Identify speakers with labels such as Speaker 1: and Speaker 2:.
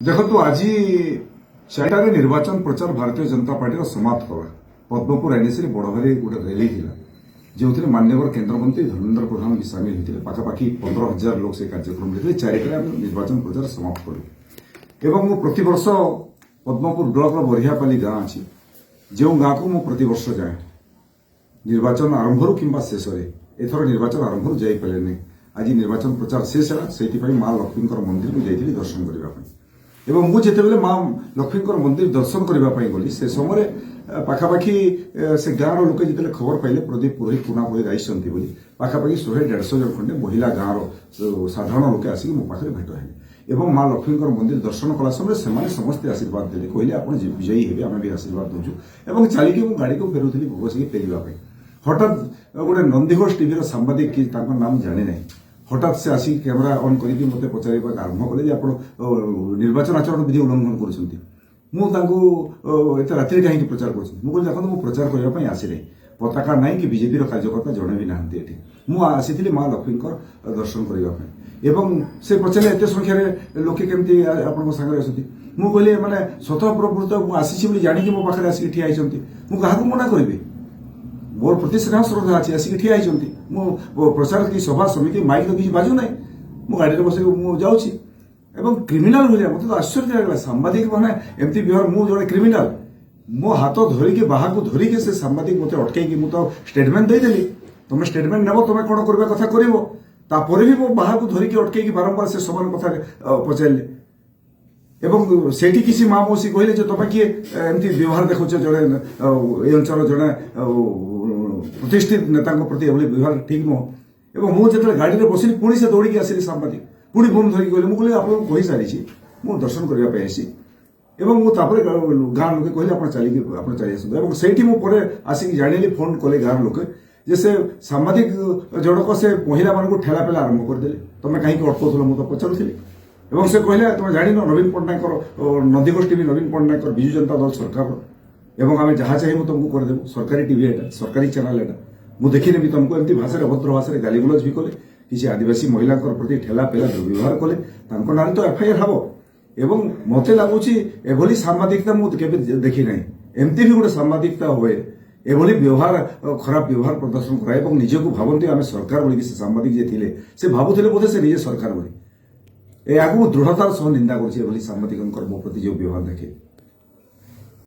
Speaker 1: देखो आज 4टाରେ ନିର୍ବାଚନ ପ୍ରଚାର ଭାରତୀୟ ଜନତା ପାର୍ଟିର ସମାପ୍ତ କଲା। ପଦ୍ମପୁର ଏନ୍ଏସିରେ ବଡ଼ ଭାରି ଗୋଟେ ର୍ୟାଲି ଥିଲା, ଯେଉଁଥିରେ ମାନ୍ୟବର କେନ୍ଦ୍ରମନ୍ତ୍ରୀ ଧର୍ମେନ୍ଦ୍ର ପ୍ରଧାନ ବି ସାମିଲ ହୋଇଥିଲେ। ପାଖାପାଖି 15,000 ଲୋକ ସେ କାର୍ଯ୍ୟକ୍ରମରେ ଥିଲେ। 4টাରେ ଆମେ ନିର୍ବାଚନ ପ୍ରଚାର ସମାପ୍ତ କଲୁ ଏବଂ ମୁଁ ପ୍ରତିବର୍ଷ ପଦ୍ମପୁର ବ୍ଲକର ବରିହାପାଲି ଗାଁ ଅଛି, ଯେଉଁ ଗାଁକୁ ମୁଁ ପ୍ରତିବର୍ଷ ଯାଏ ନିର୍ବାଚନ ଆରମ୍ଭରୁ କିମ୍ବା ଶେଷରେ। ଏଥର ନିର୍ବାଚନ ଆରମ୍ଭରୁ ଯାଇପାରିଲେନି। ଆଜି ନିର୍ବାଚନ ପ୍ରଚାର ଶେଷ ହେଲା, ସେଇଥିପାଇଁ ମା ଲକ୍ଷ୍ମୀଙ୍କର ମନ୍ଦିରକୁ ଯାଇଥିଲି ଦର୍ଶନ କରିବା ପାଇଁ। ଏବଂ ମୁଁ ଯେତେବେଳେ ମା ଲକ୍ଷ୍ମୀଙ୍କର ମନ୍ଦିର ଦର୍ଶନ କରିବା ପାଇଁ ଗଲି, ସେ ସମୟରେ ପାଖାପାଖି ସେ ଗାଁର ଲୋକେ ଯେତେବେଳେ ଖବର ପାଇଲେ ପ୍ରଦୀପ ପୁରୋହିତ ପୁନା ପୁରୋହିତ ଆସିଛନ୍ତି ବୋଲି, ପାଖାପାଖି 100-150 ଜଣ ଖଣ୍ଡେ ମହିଳା ଗାଁର ସାଧାରଣ ଲୋକେ ଆସିକି ମୋ ପାଖରେ ଭେଟ ହେଲେ ଏବଂ ମା ଲକ୍ଷ୍ମୀଙ୍କର ମନ୍ଦିର ଦର୍ଶନ କଲା ସମୟରେ ସେମାନେ ସମସ୍ତେ ଆଶୀର୍ବାଦ ଦେଲେ, କହିଲେ ଆପଣ ବିଜୟୀ ହେବେ, ଆମେ ବି ଆଶୀର୍ବାଦ ଦେଉଛୁ। ଏବଂ ଚାଲିକି ମୁଁ ଗାଡ଼ିକୁ ଫେରୁଥିଲି ବସିକି ଫେରିବା ପାଇଁ। ହଠାତ୍ ଗୋଟେ ନନ୍ଦିଘୋଷ ଟିଭିର ସାମ୍ବାଦିକ, କି ତାଙ୍କ ନାମ ଜାଣିନାହିଁ, ହଠାତ୍ ସେ ଆସିକି କ୍ୟାମେରା ଅନ୍ କରିକି ମୋତେ ପଚାରିବାକୁ ଆରମ୍ଭ କଲେ ଯେ ଆପଣ ନିର୍ବାଚନ ଆଚରଣ ବିଧି ଉଲ୍ଲଂଘନ କରୁଛନ୍ତି। ମୁଁ ତାଙ୍କୁ ଏତେ ରାତିରେ କାହିଁକି ପ୍ରଚାର କରୁଛନ୍ତି? ମୁଁ କହିଲି ଦେଖନ୍ତୁ, ମୁଁ ପ୍ରଚାର କରିବା ପାଇଁ ଆସିନି, ପତାକା ନାହିଁ କି ବିଜେପିର କାର୍ଯ୍ୟକର୍ତ୍ତା ଜଣେ ବି ନାହାନ୍ତି ଏଠି। ମୁଁ ଆସିଥିଲି ମା ଲକ୍ଷ୍ମୀଙ୍କର ଦର୍ଶନ କରିବା ପାଇଁ। ଏବଂ ସେ ପଚାରିଲେ ଏତେ ସଂଖ୍ୟାରେ ଲୋକେ କେମିତି ଆପଣଙ୍କ ସାଙ୍ଗରେ ଆସନ୍ତି? ମୁଁ କହିଲି ମାନେ ସ୍ୱତଃପ୍ରବୃତ୍ତ ମୁଁ ଆସିଛି ବୋଲି ଜାଣିକି ମୋ ପାଖରେ ଆସିକି ଠିଆ ହେଇଛନ୍ତି, ମୁଁ କାହାକୁ ମନା କରିବି? ମୋର ପ୍ରତି ସ୍ନେହ ଶ୍ରଦ୍ଧା ଅଛି, ଆସିକି ଠିଆ ହେଇଛନ୍ତି। ମୁଁ ପ୍ରଚାର କି ସଭା ସମିତି ମାଇକ୍ ତ କିଛି ବାଜୁ ନାହିଁ, ମୁଁ ଗାଡ଼ିରେ ବସିକି ମୁଁ ଯାଉଛି। ଏବଂ କ୍ରିମିନାଲ ଭଳିଆ ମୋତେ ତ ଆଶ୍ଚର୍ଯ୍ୟ ଲାଗିଲା, ସାମ୍ବାଦିକ ମାନେ ଏମିତି ବ୍ୟବହାର। ମୁଁ ଜଣେ କ୍ରିମିନାଲ, ମୋ ହାତ ଧରିକି ବାହାକୁ ଧରିକି ସେ ସାମ୍ବାଦିକ ମୋତେ ଅଟକେଇକି, ମୁଁ ତ ଷ୍ଟେଟମେଣ୍ଟ ଦେଇଦେଲି, ତମେ ଷ୍ଟେଟମେଣ୍ଟ ନେବ, ତମେ କ'ଣ କରିବା କଥା କରିବ। ତାପରେ ବି ମୋ ବାହାକୁ ଧରିକି ଅଟକେଇକି ବାରମ୍ବାର ସେ ସମାନ କଥା ପଚାରିଲେ। ଏବଂ ସେଇଠି କିଛି ମା ମଉସୀ କହିଲେ ଯେ ତମେ କିଏ ଏମିତି ବ୍ୟବହାର ଦେଖୁଛ, ଜଣେ ଏ ଅଞ୍ଚଳର ଜଣେ ପ୍ରତିଷ୍ଠିତ ନେତାଙ୍କ ପ୍ରତି ଏଭଳି ବ୍ୟବହାର ଠିକ୍ ନୁହଁ। ଏବଂ ମୁଁ ଯେତେବେଳେ ଗାଡ଼ିରେ ବସିଲି, ପୁଣି ସେ ଦୌଡ଼ିକି ଆସିଲି ସାମ୍ବାଦିକ, ପୁଣି ଫୋନ୍ ଧରିକି କହିଲେ। ମୁଁ କହିଲି ଆପଣଙ୍କୁ କହିସାରିଛି, ମୁଁ ଦର୍ଶନ କରିବା ପାଇଁ ଆସିଛି। ଏବଂ ମୁଁ ତାପରେ ଗାଁ ଲୋକେ କହିଲେ ଆପଣ ଚାଲି ଆସନ୍ତୁ। ଏବଂ ସେଇଠି ମୁଁ ପରେ ଆସିକି ଜାଣିଲି, ଫୋନ୍ କଲେ ଗାଁର ଲୋକେ, ଯେ ସେ ସାମ୍ବାଦିକ ଜଣକ ସେ ମହିଳାମାନଙ୍କୁ ଠେଲା ପେଲା ଆରମ୍ଭ କରିଦେଲେ। ତମେ କାହିଁକି ଅଟକାଉଥିଲ, ମୁଁ ତ ପଚାରୁଥିଲି। ଏବଂ ସେ କହିଲେ ତମେ ଜାଣିନ ନବୀନ ପଟ୍ଟନାୟକର ନନ୍ଦିଘୋଷ ଟିଭି ନବୀନ ପଟ୍ଟନାୟକର ବିଜୁ ଜନତା ଦଳ ସରକାରର, ଏବଂ ଆମେ ଯାହା ଚାହିଁବୁ ତମକୁ କରିଦେବୁ। ସରକାରୀ ଟିଭି ଏଟା, ସରକାରୀ ଚ୍ୟାନେଲ ଏଟା, ମୁଁ ଦେଖିନେବି ତମକୁ। ଏମିତି ଭାଷାରେ ଅଭଦ୍ର ଭାଷାରେ ଗାଲିଗୁଲଜ ବି କଲେ, କିଛି ଆଦିବାସୀ ମହିଳାଙ୍କର ପ୍ରତି ଠେଲା ପେଲା ଦୁର୍ବ୍ୟବହାର କଲେ। ତାଙ୍କ ନାଁରେ ତ ଏଫଆଇଆର ହେବ। ଏବଂ ମୋତେ ଲାଗୁଛି ଏଭଳି ସାମ୍ବାଦିକତା ମୁଁ କେବେ ଦେଖି ନାହିଁ। ଏମିତି ବି ଗୋଟେ ସାମ୍ବାଦିକତା ହୁଏ, ଏଭଳି ବ୍ୟବହାର, ଖରାପ ବ୍ୟବହାର ପ୍ରଦର୍ଶନ କରାଏ ଏବଂ ନିଜକୁ ଭାବନ୍ତି ଆମେ ସରକାର ବୋଲିକି। ସେ ସାମ୍ବାଦିକ ଯିଏ ଥିଲେ ସେ ଭାବୁଥିଲେ ବୋଧେ ସେ ନିଜେ ସରକାର ବୋଲି। ଏହାକୁ ମୁଁ ଦୃଢ଼ତାର ସହ ନିନ୍ଦା କରୁଛି, ଏଭଳି ସାମ୍ବାଦିକଙ୍କର ମୋ ପ୍ରତି ଯେଉଁ ବ୍ୟବହାର ଦେଖେ।